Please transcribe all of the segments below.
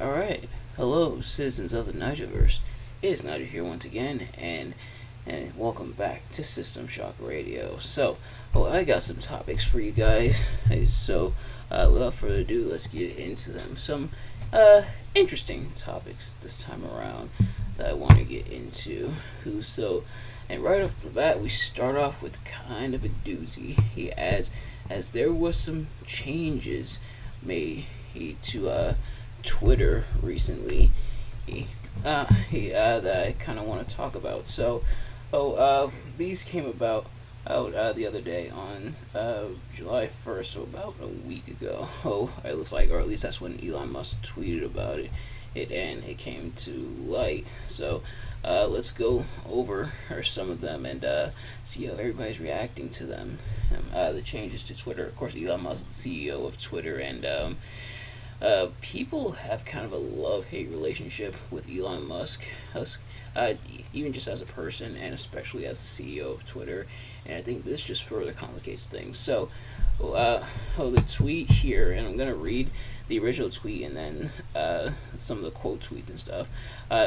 Alright, hello, citizens of the Nigelverse. It is Nigel here once again, and welcome back to System Shock Radio. I got some topics for you guys. Without further ado, let's get into them. Some interesting topics this time around that I want to get into. And right off the bat, we start off with kind of a doozy. He adds, as there was some changes made to Twitter recently, that I kind of want to talk about. These came about the other day on July 1st, so about a week ago. It looks like, or at least that's when Elon Musk tweeted about and it came to light. Let's go over some of them and see how everybody's reacting to them. The changes to Twitter. Of course, Elon Musk, the CEO of Twitter, and people have kind of a love-hate relationship with Elon Musk, even just as a person and especially as the CEO of Twitter. And I think this just further complicates things. The tweet here, and I'm going to read the original tweet and then some of the quote tweets and stuff.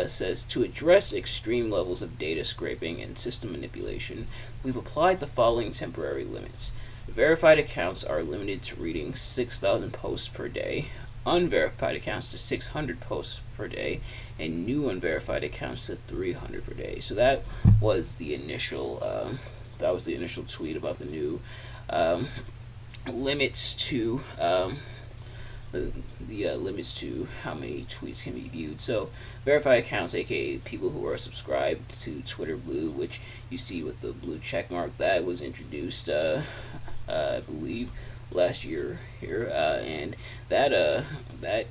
Says, to address extreme levels of data scraping and system manipulation, we've applied the following temporary limits. Verified accounts are limited to reading 6,000 posts per day, unverified accounts to 600 posts per day, and new unverified accounts to 300 per day. So that was the initial tweet about the new limits to limits to how many tweets can be viewed. So verified accounts, aka people who are subscribed to Twitter Blue, which you see with the blue check mark, that was introduced I believe last year here, and that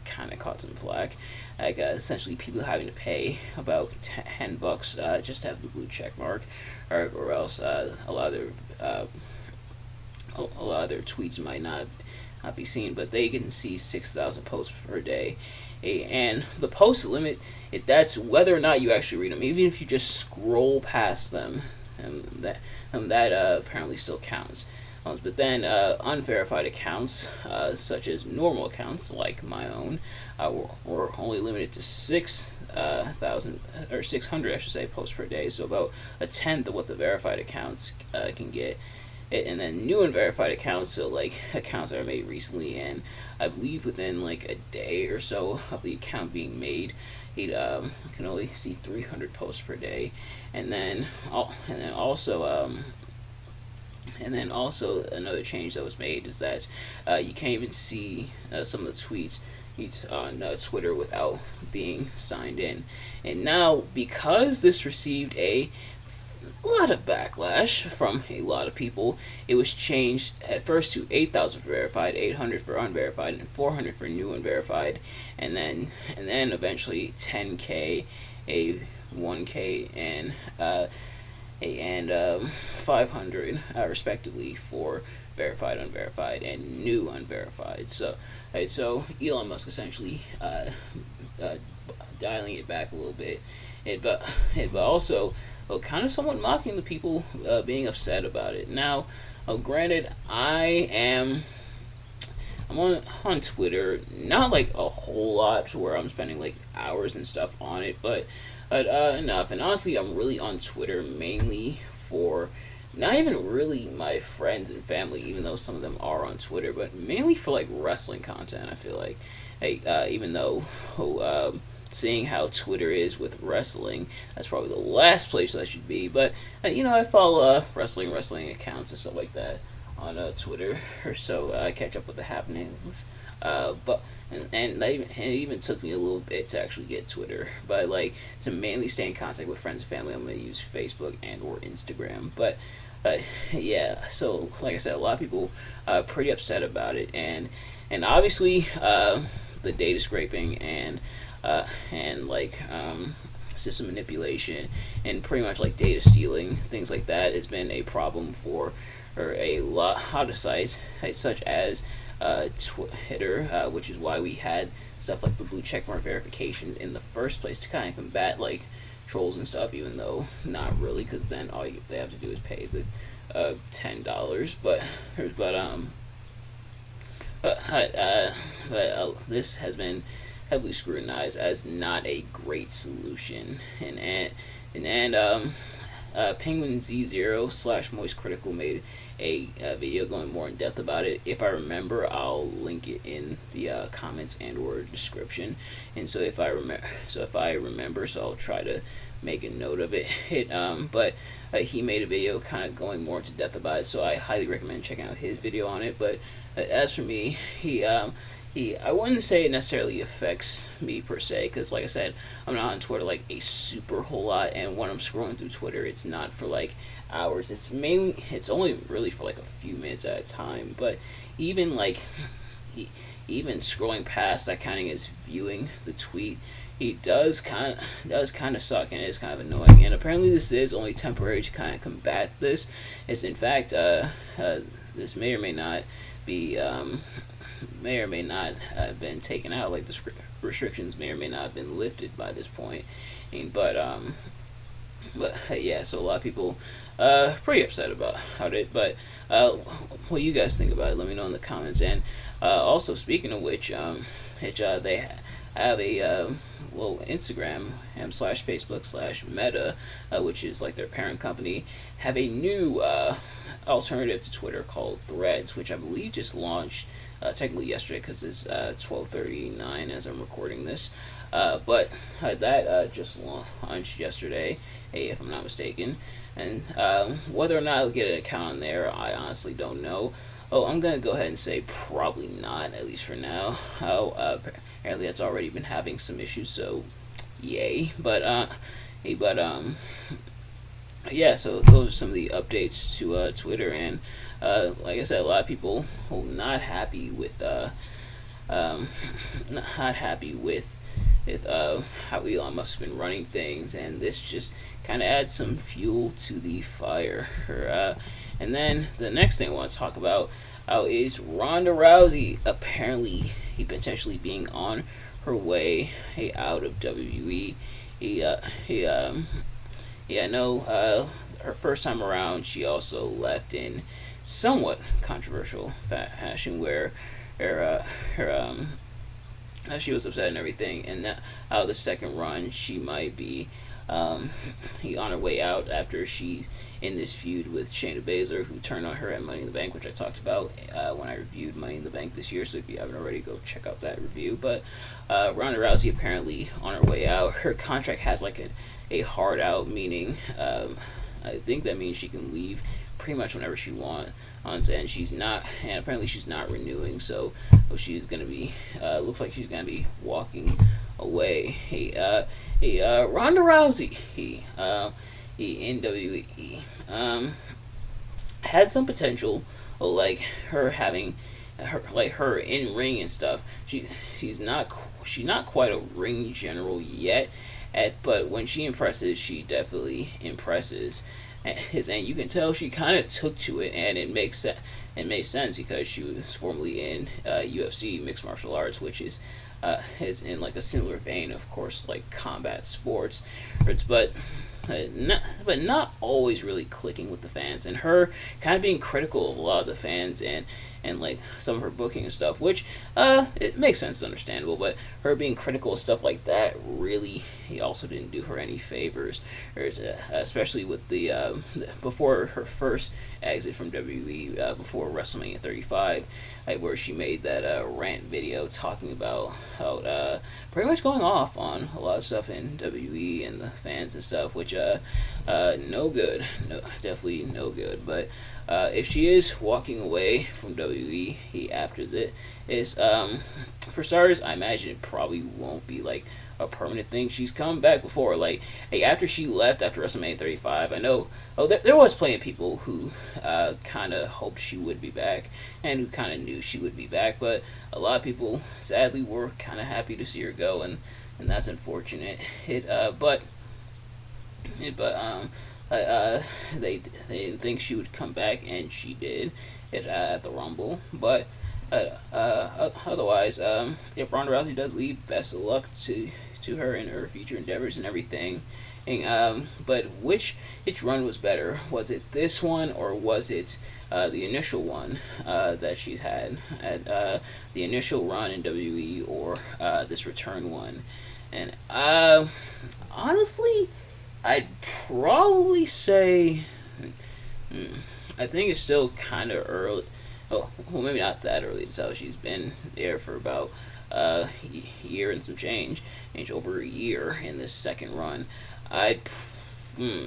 kind of caught some flack. Essentially, people having to pay about $10 just to have the blue check mark, or else a lot of their tweets might not be seen, but they can see 6,000 posts per day. And the post limit, that's whether or not you actually read them, even if you just scroll past them, and that apparently still counts. But then unverified accounts, such as normal accounts like my own, were only limited to 6,000 or 600, I should say, posts per day. So about a tenth of what the verified accounts can get. And then new unverified accounts, so like accounts that are made recently, and I believe within like a day or so of the account being made, he can only see 300 posts per day. And then also another change that was made is that you can't even see some of the tweets on Twitter without being signed in. And now, because this received a lot of backlash from a lot of people, it was changed at first to 8,000 for verified, 800 for unverified, and 400 for new unverified, and then eventually 10K, a 1K, and 500 respectively for verified, unverified, and new unverified. So Elon Musk essentially dialing it back a little bit, but also kind of somewhat mocking the people being upset about it. Now, granted, I'm on Twitter, not like a whole lot to where I'm spending like hours and stuff on it, but enough. And honestly, I'm really on Twitter mainly for not even really my friends and family, even though some of them are on Twitter, but mainly for like wrestling content. I feel like, even though seeing how Twitter is with wrestling, that's probably the last place that I should be. But I follow wrestling accounts and stuff like that on Twitter, so I catch up with the happenings. It even took me a little bit to actually get Twitter, but like to mainly stay in contact with friends and family, I'm gonna use Facebook and or Instagram. But yeah, so like I said, a lot of people are pretty upset about it, and obviously the data scraping and system manipulation and pretty much like data stealing, things like that, has been a problem for a lot of sites such as Twitter, which is why we had stuff like the blue checkmark verification in the first place to kind of combat like trolls and stuff, even though not really, because then all they have to do is pay the $10. But this has been heavily scrutinized as not a great solution. Penguin Z0 slash Moist Critical made a video going more in depth about it. If I remember, I'll link it in the comments and or description. And so if I remember, so I'll try to make a note of it. But he made a video kind of going more into depth about it, so I highly recommend checking out his video on it. But as for me, I wouldn't say it necessarily affects me per se, because like I said, I'm not on Twitter like a super whole lot, and when I'm scrolling through Twitter, it's not for like hours. It's only really for like a few minutes at a time. But even even scrolling past that counting as viewing the tweet, it does kind of suck, and it's kind of annoying. And apparently this is only temporary to kind of combat this. It's in fact this may or may not be may or may not have been taken out, like the restrictions may or may not have been lifted by this point. But yeah, so a lot of people pretty upset about it. But what you guys think about it, let me know in the comments. And also, speaking of which, they have a Instagram slash Facebook slash Meta, which is like their parent company, have a new alternative to Twitter called Threads, which I believe just launched technically yesterday, because it's 12:39 as I'm recording this. But that just launched yesterday, if I'm not mistaken. And whether or not I'll get an account on there, I honestly don't know. I'm gonna go ahead and say probably not, at least for now. Apparently that's already been having some issues, so yay. But yeah, so those are some of the updates to Twitter. And like I said, a lot of people not happy with how Elon Musk has been running things, and this just kind of adds some fuel to the fire. And then the next thing I want to talk about is Ronda Rousey apparently potentially being on her way out of WWE. I know her first time around, she also left in somewhat controversial fashion, where she was upset and everything. And out of the second run, she might be on her way out after she's in this feud with Shayna Baszler, who turned on her at Money in the Bank, which I talked about when I reviewed Money in the Bank this year. So if you haven't already, go check out that review. But Ronda Rousey apparently on her way out. Her contract has like a hard out, meaning I think that means she can leave pretty much whenever she wants, and apparently she's not renewing, so she's gonna be looks like she's gonna be walking away. Ronda Rousey, in WWE, had some potential, like her having her in ring and stuff. She's not quite a ring general yet, but when she impresses, she definitely impresses. And you can tell she kind of took to it, and it makes sense, because she was formerly in UFC, mixed martial arts, which is in like a similar vein, of course, like combat sports, but not always really clicking with the fans, and her kind of being critical of a lot of the fans and like some of her booking and stuff, which it makes sense, understandable, but her being critical of stuff like that really also didn't do her any favors, especially with the before her first exit from WWE, before WrestleMania 35, where she made that rant video talking about how pretty much going off on a lot of stuff in WWE and the fans and stuff, which no good, definitely no good. But if she is walking away from WWE after this, for starters, I imagine it probably won't be like a permanent thing. She's come back before, like after she left after WrestleMania 35. I know, there was plenty of people who kind of hoped she would be back, and who kind of knew she would be back, but a lot of people sadly were kind of happy to see her go, and that's unfortunate. They didn't think she would come back, and she did at the Rumble. But otherwise, if Ronda Rousey does leave, best of luck to her in her future endeavors and everything. But which run was better? Was it this one, or was it the initial one that she's had at the initial run in WWE, or for this return one. And honestly, I'd probably say, hmm, I think it's still kind of early. Oh, well, maybe not that early to tell. She's been there for about a year and some change over a year in this second run. I'd, hmm,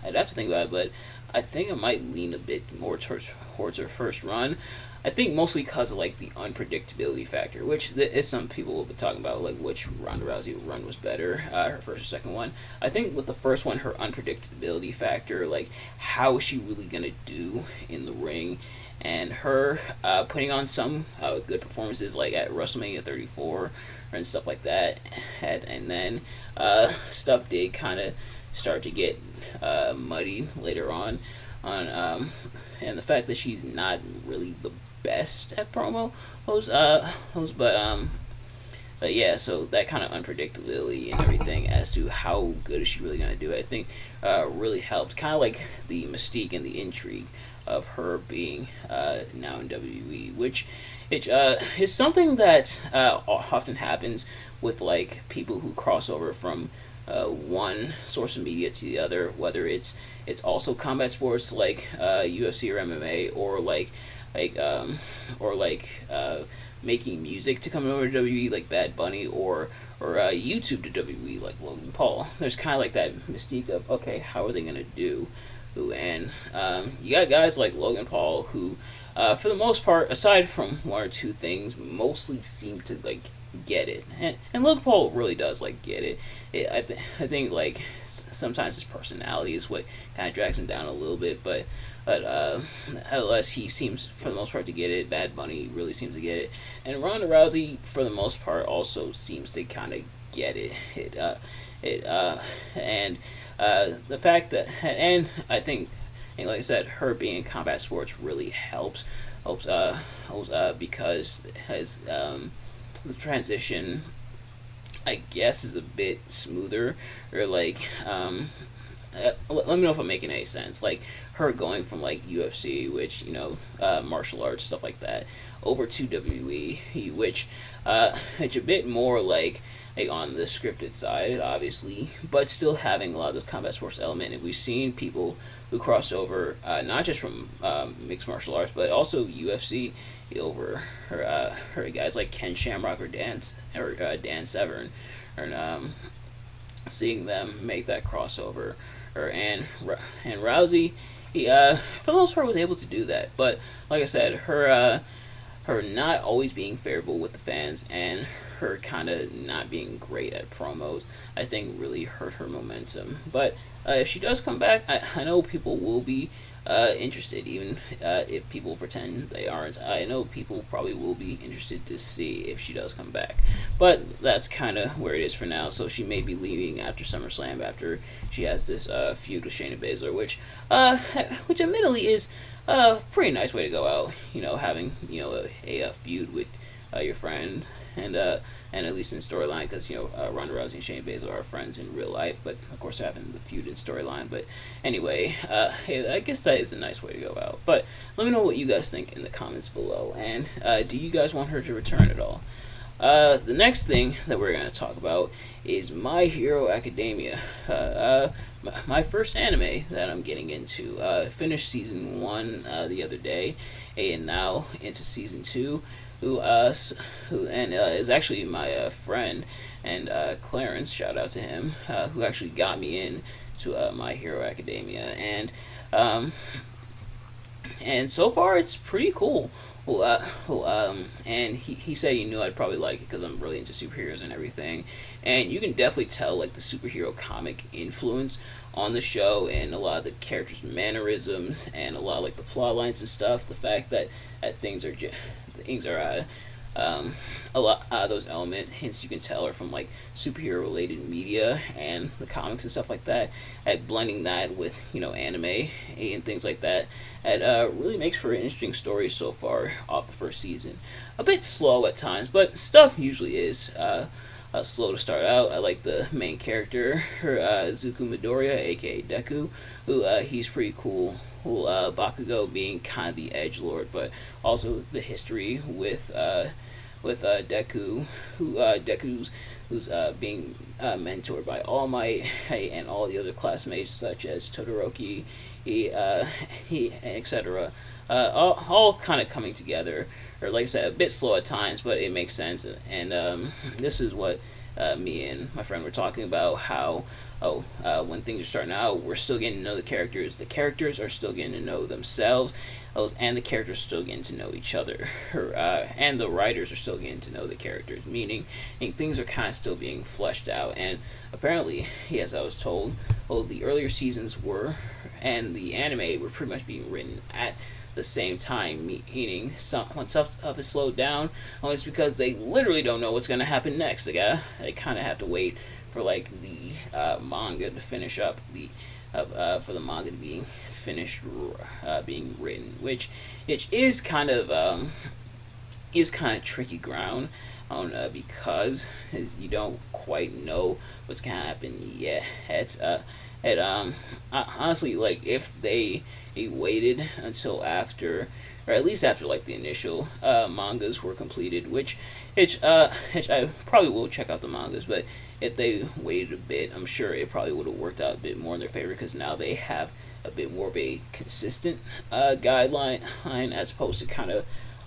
I'd have to think about it, but I think I might lean a bit more towards her first run. I think mostly because of like the unpredictability factor, which is some people will be talking about like which Ronda Rousey run was better, her first or second one. I think with the first one, her unpredictability factor, like how is she really gonna do in the ring, and her putting on some good performances like at WrestleMania 34 and stuff like that, and then stuff did kind of start to get muddy later on and the fact that she's not really the best at promo host, but yeah, so that kind of unpredictability and everything as to how good is she really gonna do it, I think really helped. Kind of like the mystique and the intrigue of her being now in WWE, which it is something that often happens with like people who cross over from one source of media to the other, whether it's also combat sports like UFC or MMA, or like or like making music to come over to WWE like Bad Bunny, or YouTube to WWE like Logan Paul. There's kind of like that mystique of, okay, how are they gonna do? And you got guys like Logan Paul who, for the most part, aside from one or two things, mostly seem to like get it, and Logan Paul really does like get it. I think like sometimes his personality is what kind of drags him down a little bit, but nevertheless he seems for the most part to get it. Bad Bunny really seems to get it, and Ronda Rousey for the most part also seems to kind of get it. And the fact that, and I think, and like I said, her being in combat sports really helps because as the transition, I guess, is a bit smoother, or like let me know if I'm making any sense. Like her going from like UFC, which martial arts stuff like that, over to WWE, which it's a bit more like on the scripted side, obviously, but still having a lot of the combat sports element. And we've seen people who cross over, not just from mixed martial arts, but also UFC over her guys like Ken Shamrock or Dan Severn, and seeing them make that crossover, and Rousey, for the most part was able to do that. But like I said, her not always being favorable with the fans, and her kind of not being great at promos, I think really hurt her momentum. But if she does come back, I know people will be interested, even if people pretend they aren't. I know people probably will be interested to see if she does come back. But that's kind of where it is for now. So she may be leaving after SummerSlam, after she has this feud with Shayna Baszler, which admittedly is a pretty nice way to go out. Having a feud with your friend, and at least in storyline, because Ronda Rousey and Shayna Baszler are friends in real life, but of course they're having the feud in storyline. But anyway, I guess that is a nice way to go out. But let me know what you guys think in the comments below, and do you guys want her to return at all? The next thing that we're going to talk about is My Hero Academia, my first anime that I'm getting into. Finished season 1 the other day, and now into season 2. Who is actually my friend, and Clarence, shout out to him, who actually got me in to My Hero Academia, and so far it's pretty cool. And he said he knew I'd probably like it because I'm really into superheroes and everything, and you can definitely tell like the superhero comic influence on the show, and a lot of the characters' mannerisms, and a lot of like the plot lines and stuff. The fact that things are a lot of those element hints you can tell are from like superhero related media and the comics and stuff like that, at blending that with anime and things like that. It really makes for an interesting story so far off the first season. A bit slow at times, but stuff usually is slow to start out. I like the main character, Zuko Midoriya, aka Deku, who he's pretty cool. Bakugo being kind of the edgelord, but also the history with with Deku, who's being mentored by All Might and all the other classmates such as Todoroki, etc. All kind of coming together, or like I said, a bit slow at times, but it makes sense. And this is what me and my friend were talking about, how when things are starting out, we're still getting to know the characters. The characters are still getting to know themselves, and the characters are still getting to know each other. And the writers are still getting to know the characters, meaning things are kind of still being fleshed out. And apparently, as I was told, the earlier seasons were, and the anime were pretty much being written at the same time, meaning when stuff is slowed down, only it's because they literally don't know what's going to happen next. They kind of have to wait for like the manga to finish up, for the manga to be finished being written, which is kind of tricky ground. Because you don't quite know what's gonna happen yet. Honestly, like if they waited until after, or at least after like the initial mangas were completed, which I probably will check out the mangas, but if they waited a bit, I'm sure it probably would have worked out a bit more in their favor, because now they have a bit more of a consistent guideline, as opposed to kind of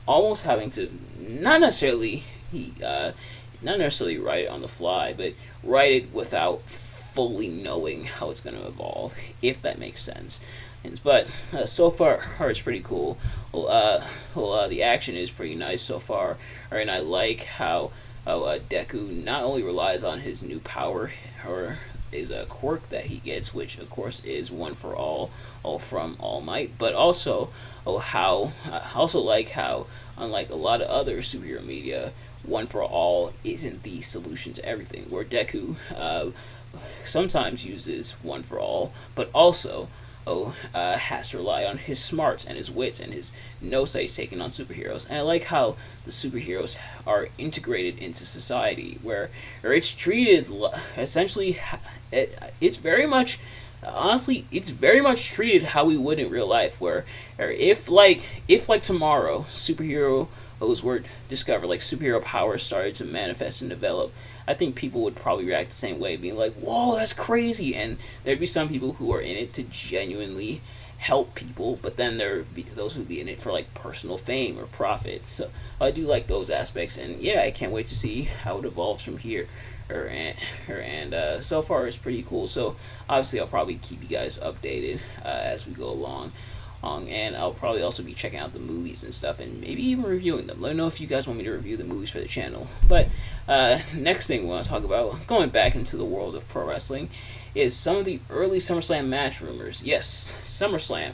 almost having to not necessarily write it on the fly, but write it without fully knowing how it's going to evolve, if that makes sense. But so far, it's pretty cool. The action is pretty nice so far, and I like how Deku not only relies on his new power, or is a quirk that he gets, which of course is one for all from All Might, but also I also like how, unlike a lot of other superhero media, one for all isn't the solution to everything. Where Deku sometimes uses one for all, but also has to rely on his smarts and his wits and his nose that he's taken on superheroes. And I like how the superheroes are integrated into society, where it's treated essentially. It's very much. Honestly, it's very much treated how we would in real life. Where, or if tomorrow superheroes were discovered, like superhero powers started to manifest and develop, I think people would probably react the same way, being like, "Whoa, that's crazy!" And there'd be some people who are in it to genuinely help people, but then there'd be those who'd be in it for like personal fame or profit. So I do like those aspects, and yeah, I can't wait to see how it evolves from here. So far it's pretty cool. So obviously I'll probably keep you guys updated as we go along. And I'll probably also be checking out the movies and stuff, and maybe even reviewing them. Let me know if you guys want me to review the movies for the channel. But next thing we want to talk about, going back into the world of pro wrestling, is some of the early SummerSlam match rumors. Yes, SummerSlam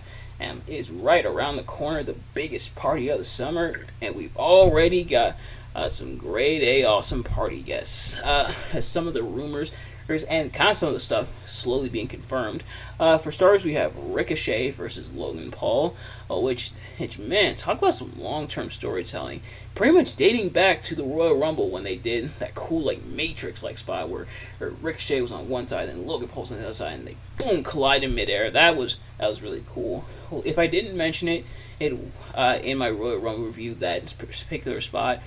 is right around the corner, the biggest party of the summer, and we've already got some grade A awesome party guests. As some of the rumors and kind of some of the stuff slowly being confirmed. For starters, we have Ricochet versus Logan Paul, which, man, talk about some long-term storytelling. Pretty much dating back to the Royal Rumble, when they did that cool, like, Matrix-like spot where Ricochet was on one side and Logan Paul was on the other side, and they, boom, collide in midair. That was really cool. If I didn't mention it in my Royal Rumble review, that particular spot,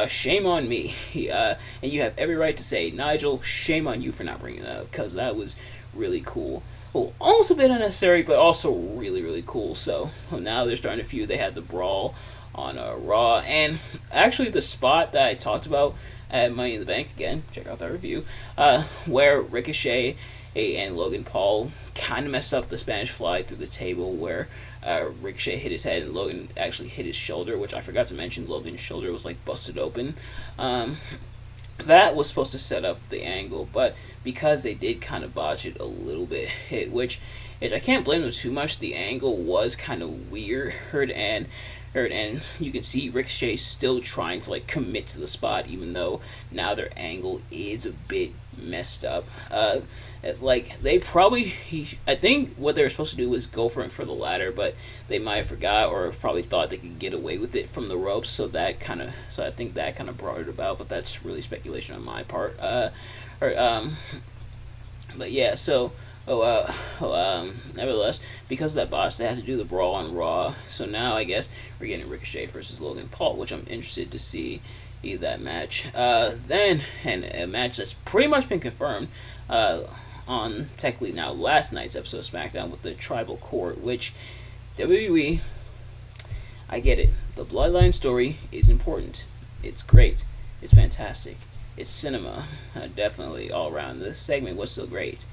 shame on me. And you have every right to say, Nigel, shame on you for not bringing that up, because that was really cool. Well, almost a bit unnecessary, but also really, really cool. So now they're starting to feud. They had the brawl on Raw, and actually the spot that I talked about at Money in the Bank, again, check out that review, where Ricochet and Logan Paul kind of messed up the Spanish Fly through the table, where Ricochet hit his head and Logan actually hit his shoulder, which I forgot to mention. Logan's shoulder was like busted open. That was supposed to set up the angle, but because they did kind of botch it a little bit, which I can't blame them too much. The angle was kind of weird, and you can see Ricochet still trying to like commit to the spot, even though now their angle is a bit messed up. Like they probably, I think what they were supposed to do was go for the ladder, but they might have forgot or probably thought they could get away with it from the ropes. So I think that kind of brought it about, but that's really speculation on my part. But yeah, so. Nevertheless, because of that botch, they had to do the brawl on Raw. So now I guess we're getting Ricochet versus Logan Paul, which I'm interested to see that match. Then, and a match that's pretty much been confirmed on technically now last night's episode of SmackDown with the Tribal Court, which WWE, I get it. The Bloodline story is important. It's great. It's fantastic. It's cinema. Definitely all around. This segment was still great.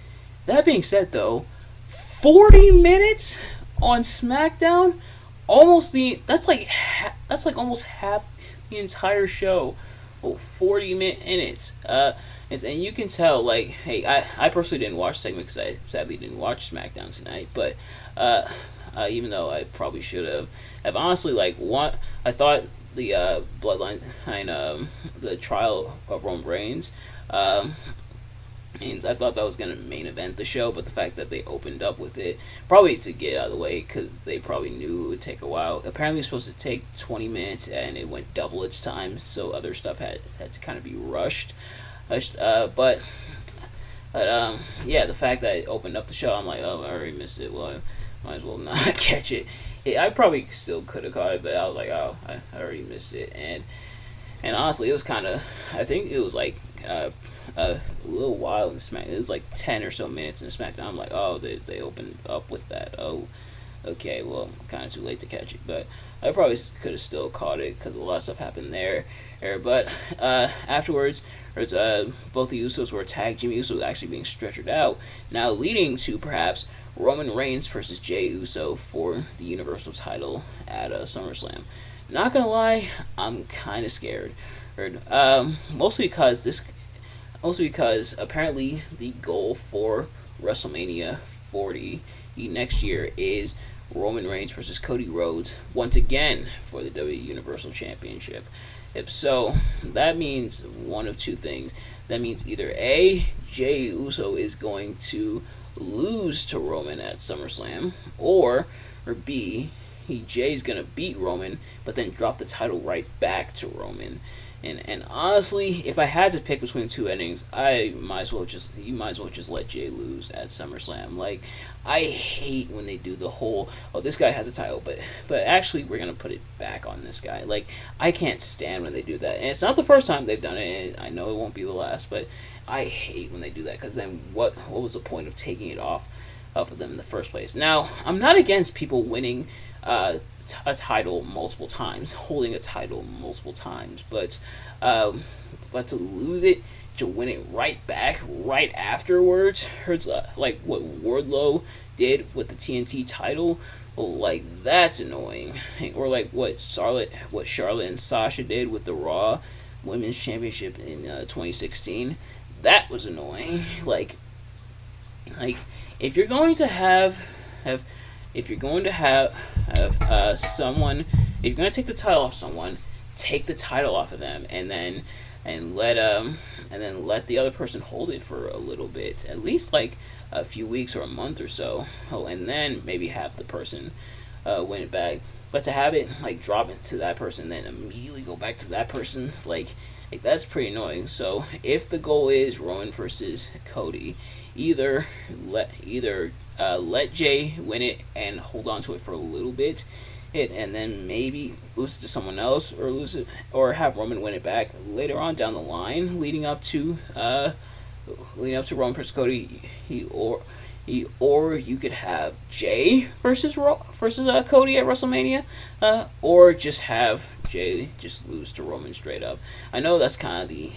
That being said, though, 40 minutes on SmackDown, that's like almost half the entire show. Oh, 40 minutes. And you can tell, like, hey, I personally didn't watch the segment because I sadly didn't watch SmackDown tonight, but even though I probably should have, I've honestly, like, I thought the Bloodline and the trial of Roman Reigns, and I thought that was going to main event the show, but the fact that they opened up with it, probably to get out of the way, because they probably knew it would take a while. Apparently it was supposed to take 20 minutes, and it went double its time, so other stuff had to kind of be rushed. But yeah, the fact that it opened up the show, I'm like, oh, I already missed it. Well, I might as well not catch it. I probably still could have caught it, but I was like, oh, I already missed it. And honestly, it was kind of, I think it was like a little while in SmackDown. It was like 10 or so minutes in SmackDown. I'm like, oh, they opened up with that. Oh, okay, well, kind of too late to catch it. But I probably could have still caught it because a lot of stuff happened there. But afterwards, both the Usos were attacked. Jimmy Uso was actually being stretchered out, now leading to perhaps Roman Reigns versus Jey Uso for the Universal title at SummerSlam. Not gonna lie, I'm kind of scared. Mostly because apparently the goal for WrestleMania 40 next year is Roman Reigns versus Cody Rhodes once again for the WWE Universal Championship. So that means one of two things. That means either A, Jey Uso is going to lose to Roman at SummerSlam, or B, Jay's gonna beat Roman, but then drop the title right back to Roman. And honestly, if I had to pick between the two endings, you might as well just let Jay lose at SummerSlam. Like, I hate when they do the whole, oh, this guy has a title, but actually we're gonna put it back on this guy. Like, I can't stand when they do that, and it's not the first time they've done it, and I know it won't be the last, but I hate when they do that, because then what was the point of taking it off of them in the first place? Now, I'm not against people winning a title multiple times, holding a title multiple times, but to lose it, to win it right back, right afterwards, hurts like what Wardlow did with the TNT title. Like, that's annoying. Or like what Charlotte and Sasha did with the Raw Women's Championship in 2016. That was annoying. Like if you're going to have someone, if you're going to take the title off someone, take the title off of them, and let the other person hold it for a little bit, at least like a few weeks or a month or so. Oh, and then maybe have the person win it back. But to have it like drop it to that person, then immediately go back to that person, like that's pretty annoying. So if the goal is Roman versus Cody, either let Jay win it and hold on to it for a little bit, and then maybe lose it to someone else, or have Roman win it back later on down the line, leading up to Roman versus Cody. Or you could have Jay versus Cody at WrestleMania, or just have Jay just lose to Roman straight up. I know that's kind of the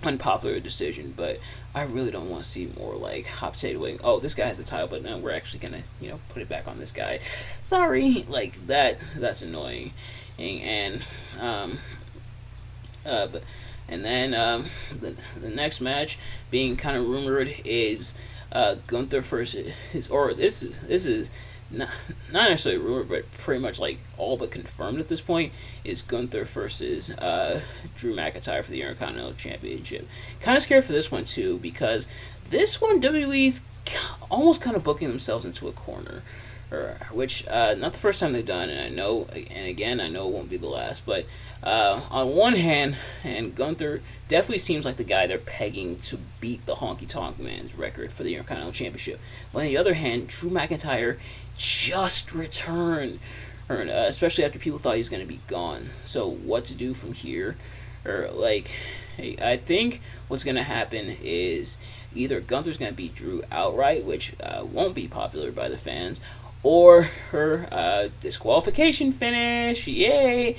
unpopular decision, but I really don't want to see more like hot potato wing. Oh, this guy has the title, but now we're actually gonna put it back on this guy. Sorry, like that's annoying, and but and then the next match being kind of rumored is Gunther versus this is not necessarily rumored, but pretty much like all but confirmed at this point, is Gunther versus Drew McIntyre for the Intercontinental Championship. Kind of scared for this one too, because this one WWE's almost kind of booking themselves into a corner, which not the first time they've done, and I know it won't be the last. But on one hand, and Gunther definitely seems like the guy they're pegging to beat the Honky Tonk Man's record for the Intercontinental Championship. But on the other hand, Drew McIntyre just returned especially after people thought he was going to be gone. So what to do from here? Or like, hey, I think what's going to happen is either Gunther's going to beat Drew outright, which won't be popular by the fans, or her disqualification finish. Yay!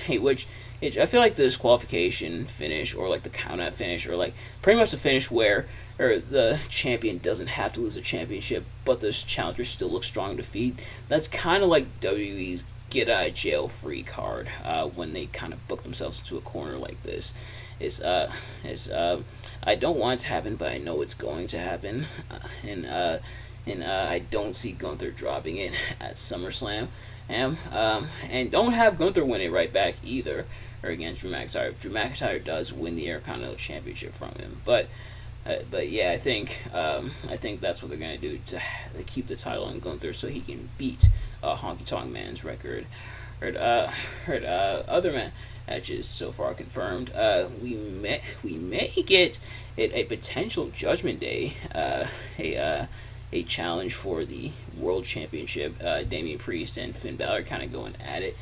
Which I feel like the disqualification finish, or like the countout finish, or like pretty much the finish where or the champion doesn't have to lose a championship, but the challenger still looks strong in defeat. That's kind of like WWE's get out of jail free card when they kind of book themselves into a corner like this. It's I don't want it to happen, but I know it's going to happen, and I don't see Gunther dropping it at SummerSlam, and don't have Gunther win it right back either, or against Drew McIntyre. If Drew McIntyre does win the Intercontinental Championship from him, but yeah, I think that's what they're gonna do to keep the title on Gunther so he can beat Honky Tonk Man's record. Other matches so far confirmed. We may get a potential Judgment Day, a challenge for the World Championship. Damian Priest and Finn Balor kind of going at it.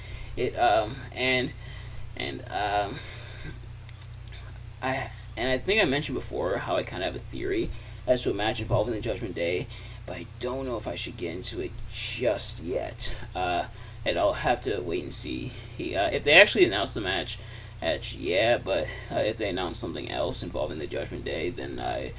I think I mentioned before how I kind of have a theory as to a match involving the Judgment Day, but I don't know if I should get into it just yet. And I'll have to wait and see. If they actually announce the match, yeah, but if they announce something else involving the Judgment Day, then I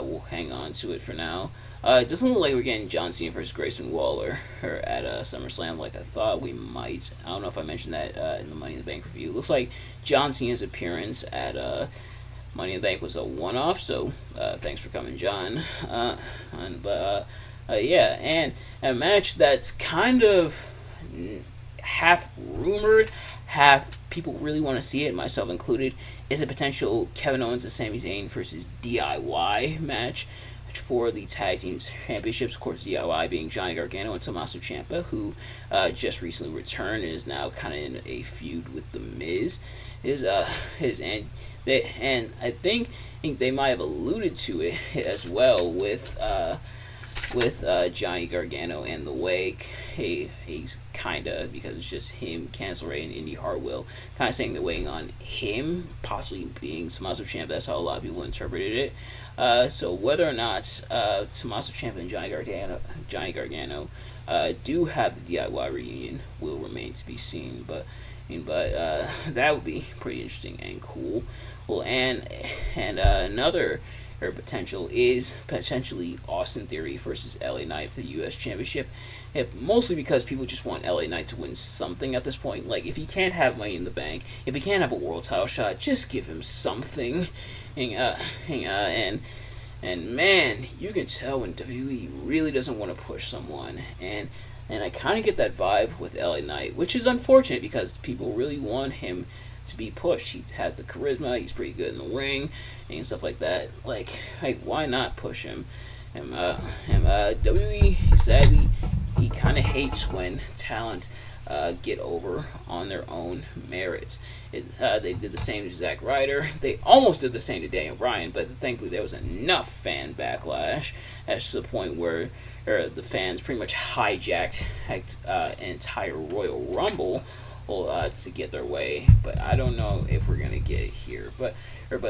will hang on to it for now. It doesn't look like we're getting John Cena versus Grayson Waller at SummerSlam like I thought we might. I don't know if I mentioned that in the Money in the Bank review. It looks like John Cena's appearance at Money in the Bank was a one-off, so thanks for coming, John. Yeah, and a match that's kind of half rumored, half people really want to see it, myself included, is a potential Kevin Owens and Sami Zayn versus DIY match for the tag team championships. Of course, DIY being Johnny Gargano and Tommaso Ciampa, who just recently returned and is now kind of in a feud with The Miz. And I think they might have alluded to it as well with Johnny Gargano and the way he's kind of, because it's just him, Cancel Ray, and Indy Hartwell, kind of saying they're waiting on him possibly being Tommaso Ciampa. That's how a lot of people interpreted it. So whether or not Tommaso Ciampa and Johnny Gargano do have the DIY reunion will remain to be seen, but that would be pretty interesting and cool. Well, and another potential is potentially Austin Theory versus LA Knight for the U.S. Championship. Mostly because people just want LA Knight to win something at this point. Like, if he can't have Money in the Bank, if he can't have a world title shot, just give him something. And man, you can tell when WWE really doesn't want to push someone. And I kind of get that vibe with LA Knight, which is unfortunate because people really want him to be pushed. He has the charisma, he's pretty good in the ring, and stuff like that. Like why not push him? WWE, sadly, he kind of hates when talent get over on their own merits. They did the same to Zack Ryder. They almost did the same to Daniel Bryan, but thankfully there was enough fan backlash as to the point where the fans pretty much hijacked an entire Royal Rumble to get their way. But I don't know if we're gonna get it here. But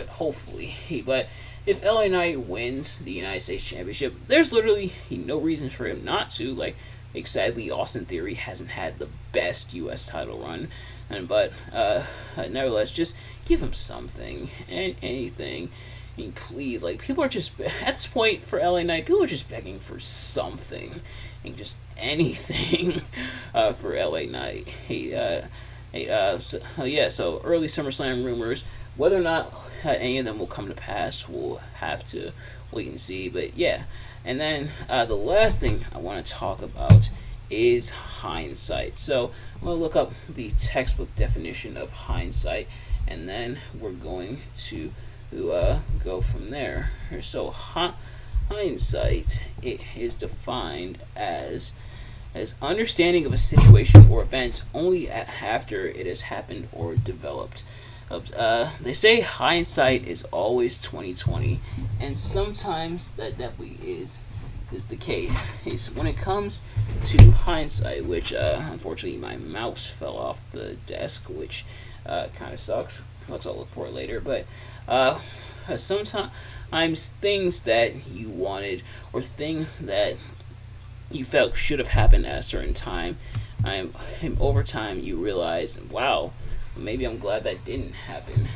hopefully. But if LA Knight wins the United States Championship, there's literally no reason for him not to. Like sadly, Austin Theory hasn't had the best U.S. title run, but nevertheless, just give him something and anything. I mean, please, like, people are just at this point for LA Knight, people are just begging for something and just anything for LA Knight. So early SummerSlam rumors, whether or not any of them will come to pass, we'll have to wait and see. But yeah, and then the last thing I want to talk about is hindsight. So I'm going to look up the textbook definition of hindsight, and then we're going to go from there. So hindsight, it is defined as understanding of a situation or event only after it has happened or developed. They say hindsight is always 20/20, and sometimes that definitely is is the case. Is when it comes to hindsight, which unfortunately my mouse fell off the desk, which kind of sucks. I'll look for it later. But sometimes things that you wanted or things that you felt should have happened at a certain time, and over time you realize, wow, maybe I'm glad that didn't happen.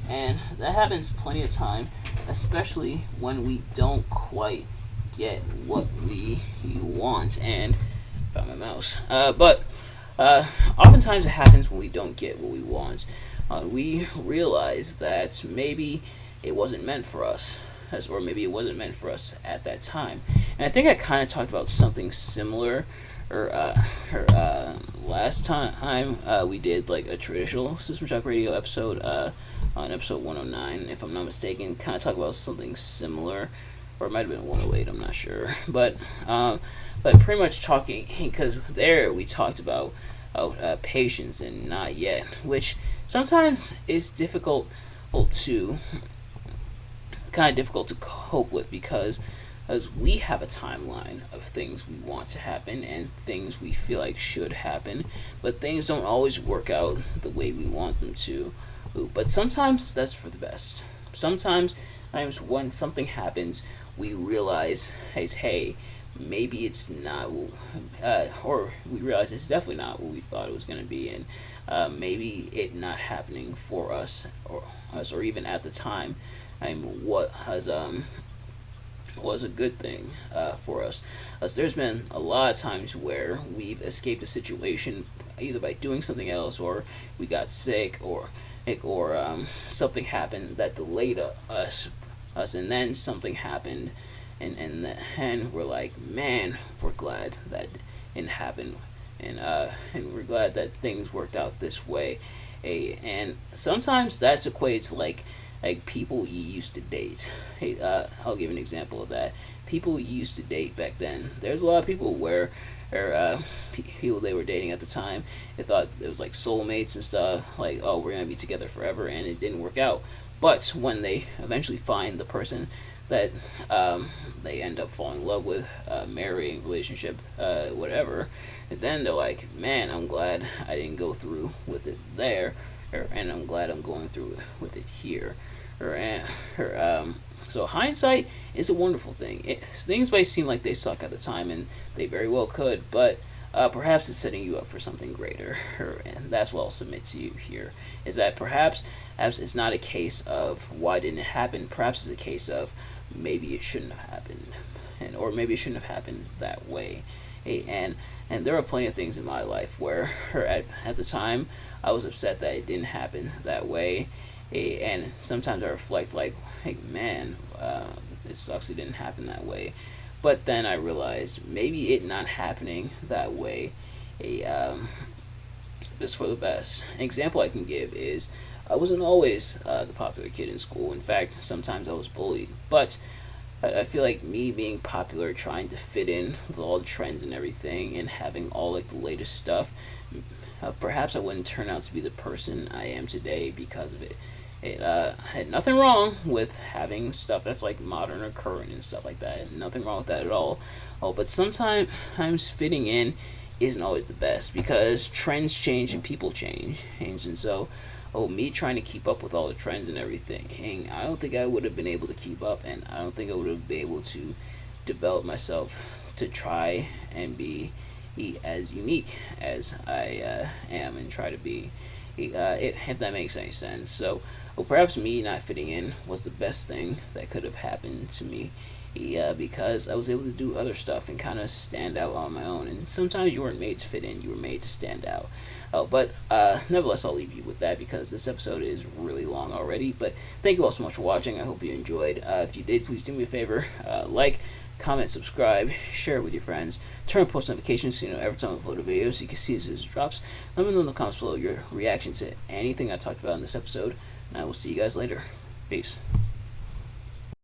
And that happens plenty of time, especially when we don't quite get what we want. And found my mouse. But oftentimes it happens when we don't get what we want. We realize that maybe it wasn't meant for us, or maybe it wasn't meant for us at that time. And I think I kind of talked about something similar, last time we did like a traditional System Shock Radio episode, on episode 109, if I'm not mistaken. Kind of talk about something similar, or it might have been 108. I'm not sure, but pretty much talking, because there we talked about patience and not yet, which sometimes is difficult to cope with, because as we have a timeline of things we want to happen and things we feel like should happen, but things don't always work out the way we want them to. But sometimes that's for the best. Sometimes when something happens, we realize, hey, maybe it's not, or we realize it's definitely not what we thought it was going to be, and maybe it not happening for us, or even at the time, what was a good thing for us. There's been a lot of times where we've escaped a situation either by doing something else, or we got sick, or something happened that delayed us, and then something happened, and we're like, man, we're glad that didn't happen, and we're glad that things worked out this way. And sometimes that's equates like people you used to date. I'll give an example of that. People you used to date back then. There's a lot of people where people they were dating at the time, they thought it was like soulmates and stuff, like, oh, we're gonna be together forever, and it didn't work out. But when they eventually find the person that they end up falling in love with, marrying, relationship, whatever, and then they're like, man, I'm glad I didn't go through with it there, and I'm glad I'm going through with it here. So hindsight is a wonderful thing. Things may seem like they suck at the time, and they very well could, but perhaps it's setting you up for something greater. And that's what I'll submit to you here, is that perhaps it's not a case of why didn't it happen. Perhaps it's a case of maybe it shouldn't have happened, or maybe it shouldn't have happened that way. And there are plenty of things in my life where at the time I was upset that it didn't happen that way, and sometimes I reflect like, hey man, it sucks it didn't happen that way. But then I realized maybe it not happening that way is for the best. An example I can give is I wasn't always the popular kid in school. In fact, sometimes I was bullied. But I feel like me being popular, trying to fit in with all the trends and everything, and having all like the latest stuff, perhaps I wouldn't turn out to be the person I am today because of it. It had nothing wrong with having stuff that's like modern or current and stuff like that. Nothing wrong with that at all. But sometimes fitting in isn't always the best, because trends change and people change. And so, me trying to keep up with all the trends and everything, I don't think I would have been able to keep up, and I don't think I would have been able to develop myself to try and be as unique as I am and try to be, if that makes any sense. So, perhaps me not fitting in was the best thing that could have happened to me, because I was able to do other stuff and kind of stand out on my own. And sometimes you weren't made to fit in, you were made to stand out. But nevertheless, I'll leave you with that, because this episode is really long already. But thank you all so much for watching. I hope you enjoyed. If you did, please do me a favor, like, comment, subscribe, share it with your friends, turn on post notifications so you know every time I upload a video, so you can see as it drops. Let me know in the comments below your reaction to anything I talked about in this episode, and I will see you guys later. Peace.